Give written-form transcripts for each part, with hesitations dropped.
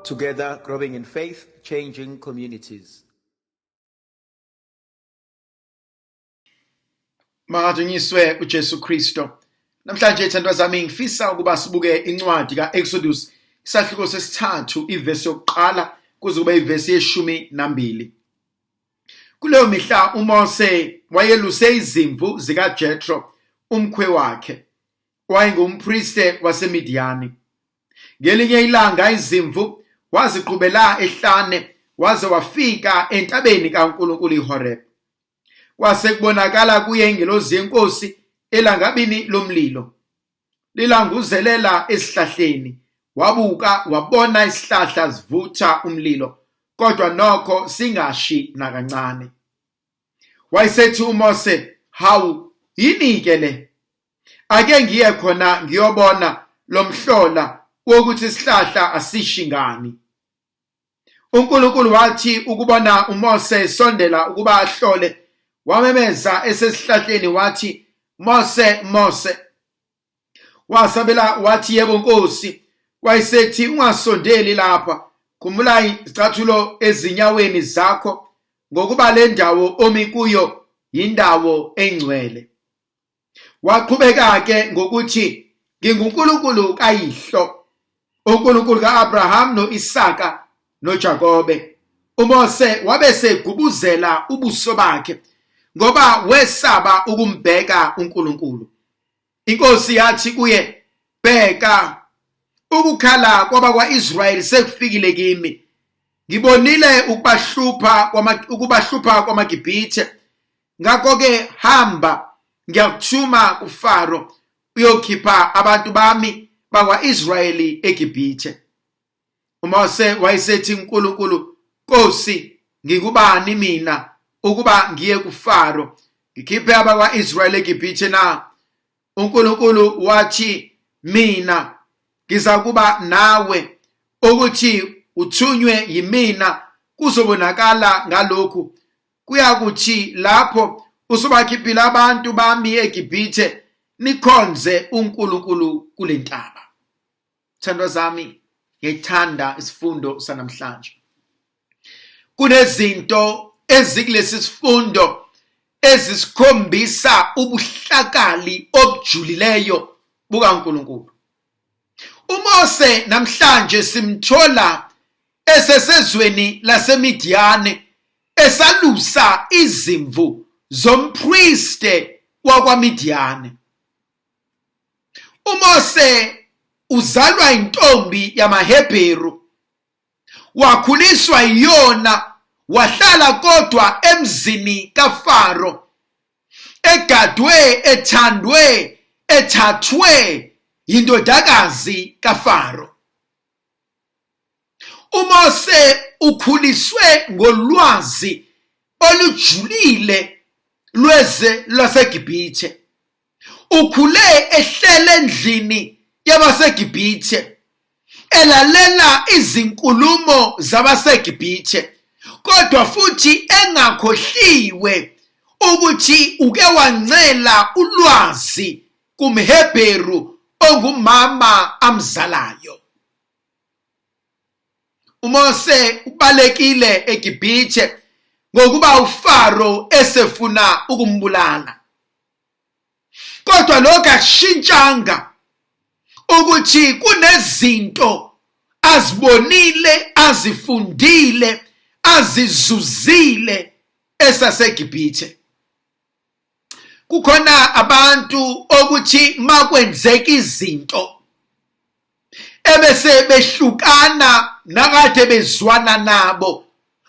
Together, growing in faith, changing communities. Makadunyiswe uJesu Kristo. Namhlanje thandwa zami ngifisa ukuba sibuke incwadi kaEksodusi isahluko sesithathu ivesi yokuqala kuze kube ivesi ye-12. Kuleyo mihla uMose wayeluse izimvu zikaJethro umkhwe wakhe wayengumpriste waseMidiyani. Ngelinye ilanga izimvu waziqhubela ehlane waze wafika entabeni kaNkulunkulu iHoreb. Kwase kubonakala kuye ingelosi yenkosi elangabini lomlilo lilanguzelela esihlahleni. Wabuka wabona isihlahla sivutha umlilo kodwa nokho singashi nakancane. Wayesethi uMose, hawu yini ke le? Ake ngiye khona ngiyobona lomhlola wokuthi isihlahla asishi ngani. uNkulunkulu wathi ukubona uMose sondela ukuba ahlole, wamemeza esesihlahleni wathi, Mose, Mose. Wasabela wathi, yebo Nkosi. Wayesethi, ungasondeli lapha, khumula izicathulo ezinyaweni zakho ngokuba le ndawo omi kuyo yindawo engcwele. Waqhubeka ke ngokuthi, nginguNkulunkulu kayihlo, uNkulunkulu kaAbraham noIsaka noJakobe. uMose wabesegubuzela ubuso bakhe ngoba wesaba ukumbheka uNkulunkulu. Inkosi yathi kuye, bheka, ukukhala kwabakwa-Israyeli sekufikile kimi. Ngibonile ukubahlupha kwamaGibhithe. Ngakho-ke hamba, ngiyakuthuma kuFaro uyokhipha abantu bami bakwa-Israyeli eGibhithe. uMose wayesethi uNkulunkulu, Nkosi, ngikubani mina ukuba ngiye kuFaro ngikhiphe abakwa-Israyeli eGibhithe na? uNkulunkulu wathi, mina ngiza kuba nawe, ukuthi uthunywe yimina kuzobonakala ngalokhu. Kuyakuthi lapho usubakhiphila abantu bami eGibhithe nikhonze uNkulunkulu kule ntaba. Thandwa zami, ngithanda isifundo sanamhlanje. Kunezinto ezikulesi sifundo ezisikhombisa ubuhlakali obujulileyo bukaNkulunkulu. uMose namhlanje simthola esesezweni laseMidiyane esalusa izimvu zompriste wakwaMidiyane. uMose uzalwa intombi yamaHebheru, wakhuliswa yiyona, wahlala kodwa emzini kaFaro, egadwe, ethandwe, ethathwe yindodakazi kaFaro. uMose ukhuliswe ngolwazi olujulile lwaseGibhithe. Ukhule ehlele endlini yabaseGibhithe, elalela izinkulumo zabaseGibhithe, kodwa futhi engakhohliwe ukuthi uke wancela ulwazi kumHebheru ongumama amzalayo. uMose ubalekile eGibhithe ngokuba uFaro esefuna ukumbulala. Kodwa lokho akushintshanga ukuthi kunezinto azibonile, azifundile, azizuzile esaseGibhithe. Kukhona abantu ukuthi makwenzeka izinto ebese behlukana nakade bezwana nabo,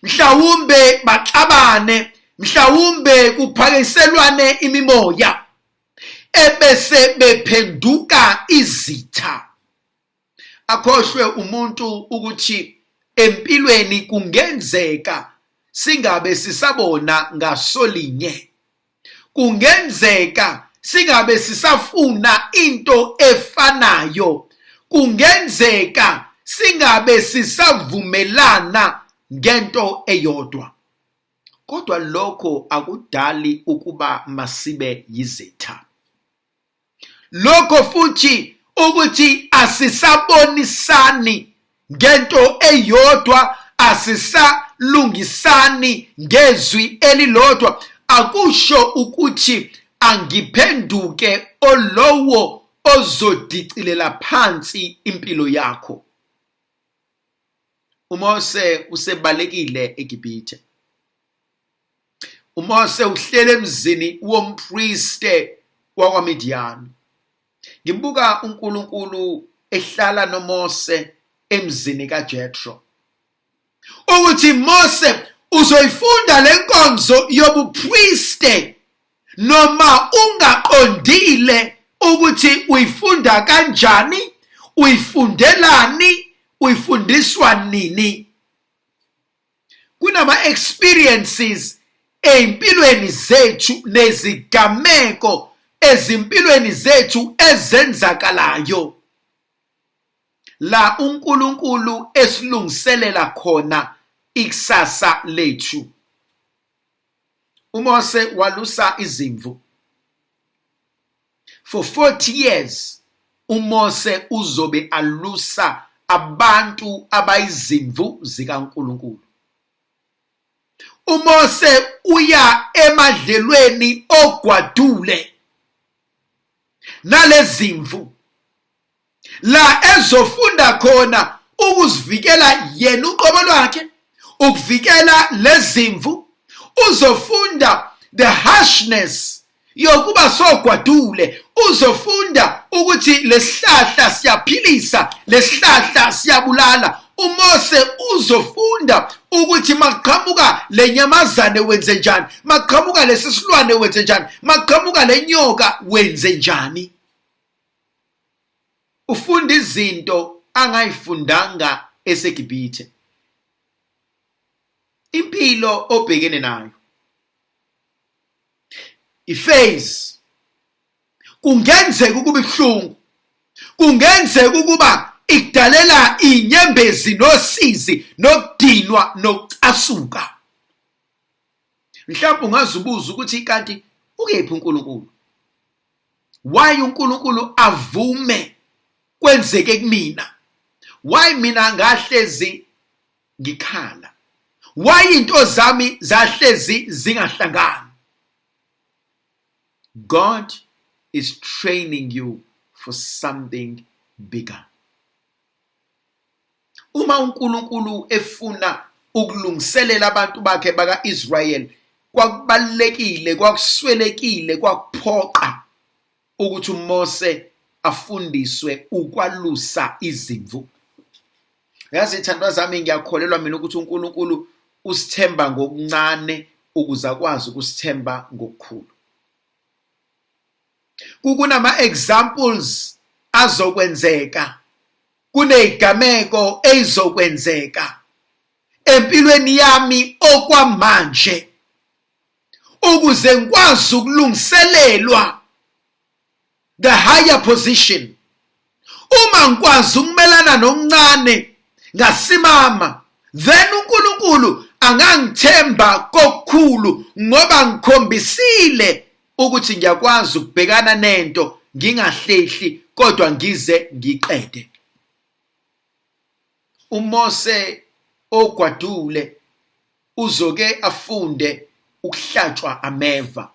mhlawumbe baxabane, mhlawumbe kuphakeselwane imimoya, ebese bephenduka izitha. Akhohlwe umuntu ukuthi empilweni kungenzeka singabe sisabona ngasolinye. Kungenzeka singabe sisafuna into efanayo. Kungenzeka singabe sisavumelana ngento eyodwa. Kodwa lokho akudali ukuba masibe yizitha. Lokho futhi ukuthi asisabonisani ngento eyodwa, asisalungisani ngezwi elilodwa, akusho ukuthi angiphenduke olowo ozodicilela phansi impilo yakho. uMose usebalekile eGibhithe. uMose uhlele emzini wompriste wakwaMidiyani. Ngimbuka uNkulunkulu ehlala noMose emzini kaJethro ukuthi Mose uzoyifunda lenkonzo yobupriste noma ungaqondile ukuthi uyifunda kanjani, uyifundelani, uyifundiswa nini. Kunama experiences empilweni zethu nezigameko ezimpilweni zethu ezenzakalayo la uNkulunkulu esilungiselela khona ikusasa lethu. uMose walusa izimvu. For 40 years uMose uzobe alusa abantu abayizimvu zikaNkulunkulu. uMose uya emadlelweni ogwadule nalezimvu la ezofunda khona ukuzivikela yena uqobo lwakhe, ukuvikela lezimvu. Uzofunda the harshness yokuba sogwadule, uzofunda ukuthi lesihlahla siyaphilisa, lesihlahla siyabulala. uMose uzofunda ukuthi maqhamuka lenyamazane wenze njani, maqhamuka lesisilwane wenze njani, maqhamuka lenyoka wenze njani. Ufunda izinto angayifundanga eseGibhithe. Impilo obhekene nayo, iphase, kungenzeka ukuba ibuhlungu, kungenzeka ukuba ikudalela inyembezi nosizi nokudinwa nokucasuka. Mhlawumbe ungazibuza ukuthi kanti ukephi uNkulunkulu? Why uNkulunkulu avume kwenzeke kumina? Why mina ngahlezi ngikhala? Why into zami zahlezi zingahlangani? God is training you for something bigger. Uma uNkulunkulu efuna ukulungiselela abantu bakhe baka-Israel, kwakubalekile, kwakuswelekile, kwakuphoqa ukuthi uMose afundiswe ukwalusa izimvu. Yazi ithandwa zami, ngiyakholelwa mina ukuthi uNkulunkulu usithemba ngokuncane ukuze akwazi ukusithemba ngokukhulu. Kunama examples azokwenzeka, kunezigameko ezizokwenzeka empilweni yami okwamanje ukuze ngikwazi ukulungiselelwa the higher position. Uma ngikwazi ukumelana nokuncane ngasimama, then uNkulunkulu angangithemba kokukhulu ngoba ngikhombisile ukuthi ngiyakwazi ukubhekana nento ngingahlehli kodwa ngize ngiqede. uMose ogwadule uzoke afunde ukuhlatshwa ameva.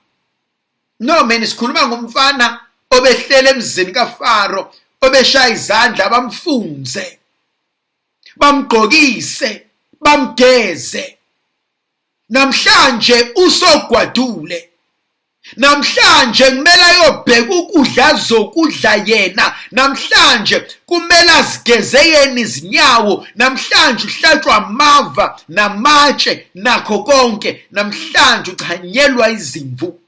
No man, sikhuluma ngomfana obehlele emzini kaFaro, obeshaya izandla bamfunze, bamgqokise, bamgeze. Namhlanje usogwadule. Namhlanje kumele ayobheka ukudla zokudla yena. Namhlanje kumele azigeze yena izinyawo. Namhlanje uhlatshwa amava namatshe nakho konke. Namhlanje uchanyelwa izimvu.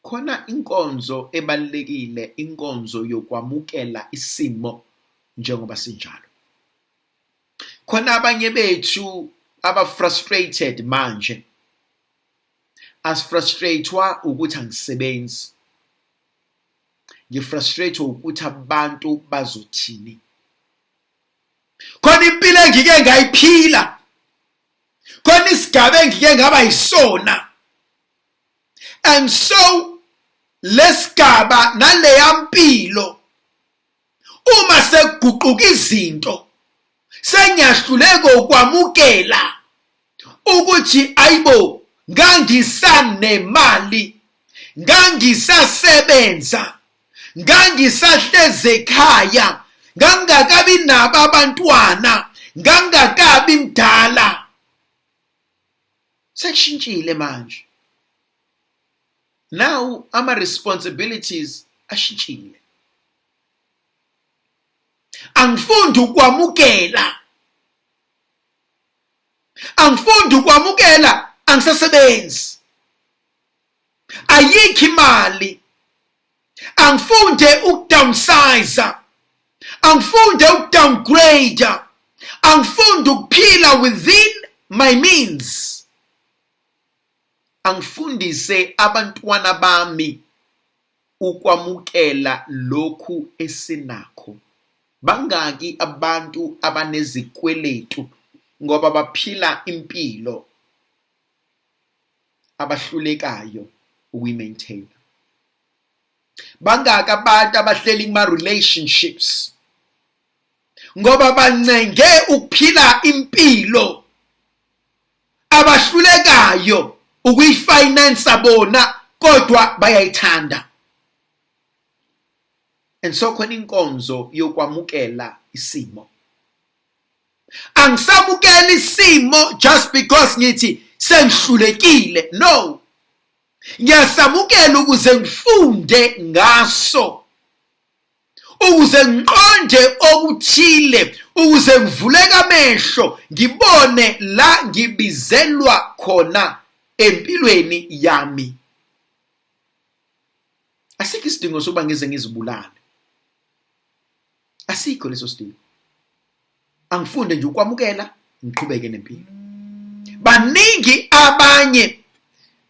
Khona inkonzo ebalekile, inkonzo yokwamukela isimo njengoba sinjalo. Khona abanye bethu aba frustrated manje. Asfrustratewa ukuthi angisebenzi. Ngifrustratewa ukuthi abantu bazothini. Khona impilo engike ngayiphila. Khona isigaba engike ngaba yisona. And so lesigaba naleya mpilo uma sekuguquka izinto sengiyahluleka ukwamukela ukuthi ayibo ngangisanemali, ngangisasebenza, ngangisahleze ekhaya, ngangakabi nabo abantwana, ngangakabi mdala. Sekushintshile manje. Now ama responsibilities ashintshile. Angifundi ukwamukela. Angifundi ukwamukela, angisasebenzi. Ayikho imali. Angifunde ukudownsize. Angifunde ukudowngrade. Angifunde ukuphila within my means. Angifundise abantwana bami ukwamukela lokhu esinakho. Bangaki abantu abanezikweletu ngoba baphila impilo abahlulekayo ukuyimaintain. Bangaki abantu abahleli kuma relationships ngoba bancenge ukuphila impilo abahlulekayo ukuyifinance bona kodwa bayayithanda. And so khona inkonzo yokwamukela isimo. Angisamukela isimo just because ngithi sengihlulekile. No. Ngiyasamukela ukuze ngifunde ngaso. Ukuze ngiqonde okuthile, ukuze ngivuleke amehlo, ngibone la ngibizelwa khona empilweni yami. Asikho isidingo sokuba ngize ngizibulale. Asikho leso sidingo. Angifunde nje ukwamukela, ngiqhubeke nempilo. Baningi abanye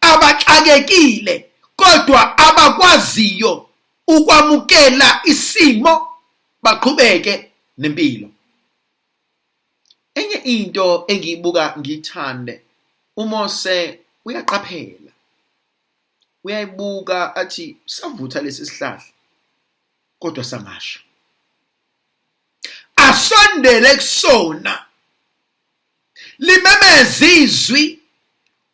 abaxakekile kodwa abakwaziyo ukwamukela isimo baqhubeke nempilo. Enye into engiyibuka ngithande, uMose uyaqaphela. Uyayibuka athi savutha lesi sihlahla kodwa sangasha. Asondele kusona. Limemeza izwi,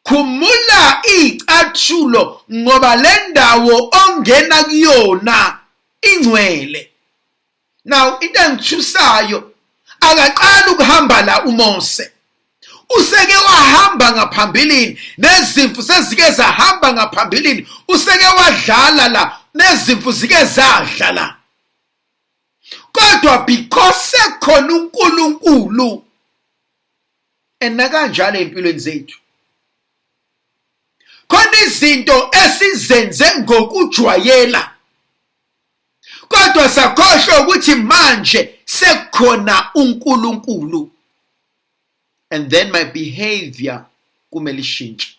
khumula icathulo ngoba le ndawo ongena kuyona ingcwele. Now into engithusayo, akaqala ukuhamba la uMose. Useke wahamba ngaphambilini, nezimvu sezike zahamba ngaphambilini. Useke wadlala la, nezimvu zike zadla la. Kodwa because sekhona uNkulunkulu, enakanjalo empilweni zethu. Khona izinto esizenze ngokujwayela. Kodwa sakhohlwa ukuthi manje sekhona uNkulunkulu. And then my behavior kumele ishintshe.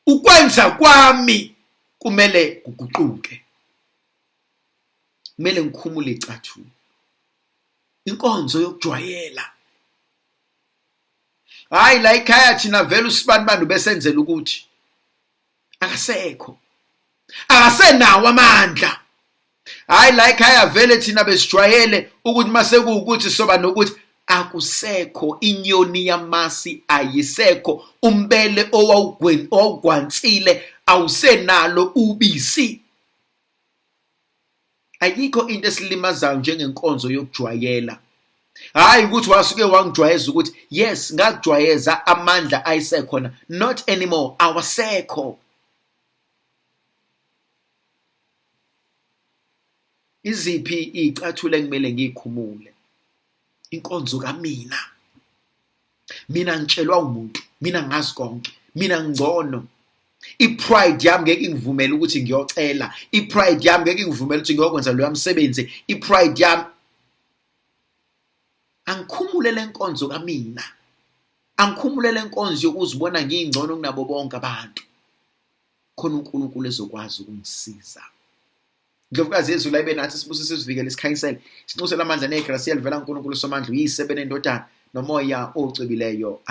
Ukwenza kwami kumele kuguquke. Kumele ngikhumule icathulo. Inkonzo yokujwayela. Hayi la ekhaya thina vele usibanibani besenzela ukuthi akasekho. Akasenawo amandla. Hayi la ekhaya vele thina besijwayele ukuthi mase kuukuthi soba nokuthi akusekho, inyoni yamasi ayisekho, umbele owugwansile awusenalo ubisi. Ayikho into esilimazayo njengenkonzo yokujwayela. Hayi ukuthi wasuke wangijwayeza ukuthi yes ngakujwayeza amandla ayisekhona. Not anymore, awasekho. Iziphi icathulo engimele ngikhumule? Inkonzo kamina. Mina ngitshelwa umuntu, mina ngazi konke, mina ngcono. I-pride yami ngeke ingivumele ukuthi ngiyocela. I-pride yami ngeke ingivumele ukuthi ngiyokwenza lo yamsebenze. I-pride yami angikhumule lenkonzo kamina. Angikhumule lenkonzo yokuzibona ngingcono kunabo bonke abantu. Khona uNkulunkulu ezokwazi ukungisiza. Ndlovukazi Yesu la ibe nathi sibusise sivikele sikhanyisele. Sinxusela amandla negrace elivela kuNkulunkulu somandla uyisebene endodana nomoya ocebileyo.